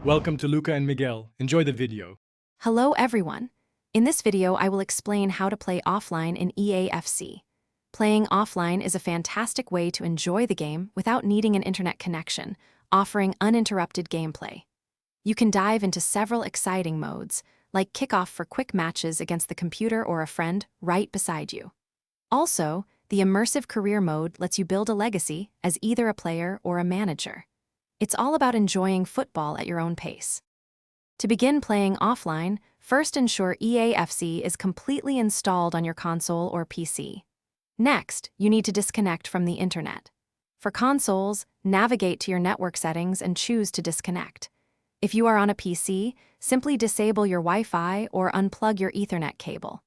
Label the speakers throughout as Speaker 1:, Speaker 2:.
Speaker 1: Welcome to Luca and Miguel. Enjoy the video.
Speaker 2: Hello everyone. In this video, I will explain how to play offline in EAFC. Playing offline is a fantastic way to enjoy the game without needing an internet connection, offering uninterrupted gameplay. You can dive into several exciting modes, like kickoff for quick matches against the computer or a friend right beside you. Also, the immersive career mode lets you build a legacy as either a player or a manager. It's all about enjoying football at your own pace. To begin playing offline, first ensure EAFC is completely installed on your console or PC. Next, you need to disconnect from the internet. For consoles, navigate to your network settings and choose to disconnect. If you are on a PC, simply disable your Wi-Fi or unplug your Ethernet cable.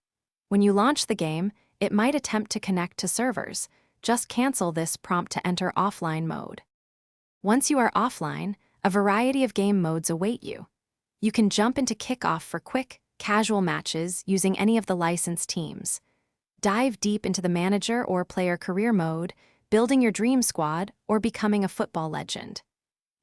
Speaker 2: When you launch the game, it might attempt to connect to servers. Just cancel this prompt to enter offline mode. Once you are offline, a variety of game modes await you. You can jump into kickoff for quick, casual matches using any of the licensed teams. Dive deep into the manager or player career mode, building your dream squad or becoming a football legend.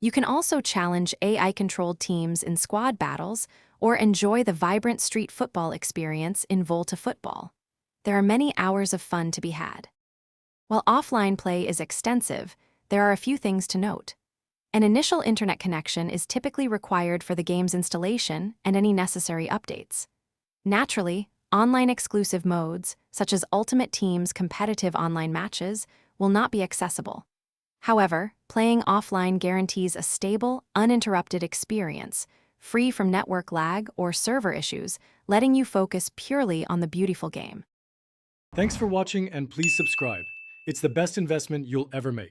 Speaker 2: You can also challenge AI-controlled teams in squad battles or enjoy the vibrant street football experience in Volta Football. There are many hours of fun to be had. While offline play is extensive, there are a few things to note. An initial internet connection is typically required for the game's installation and any necessary updates. Naturally, online exclusive modes, such as Ultimate Team's competitive online matches, will not be accessible. However, playing offline guarantees a stable, uninterrupted experience, free from network lag or server issues, letting you focus purely on the beautiful game.
Speaker 1: Thanks for watching and please subscribe. It's the best investment you'll ever make.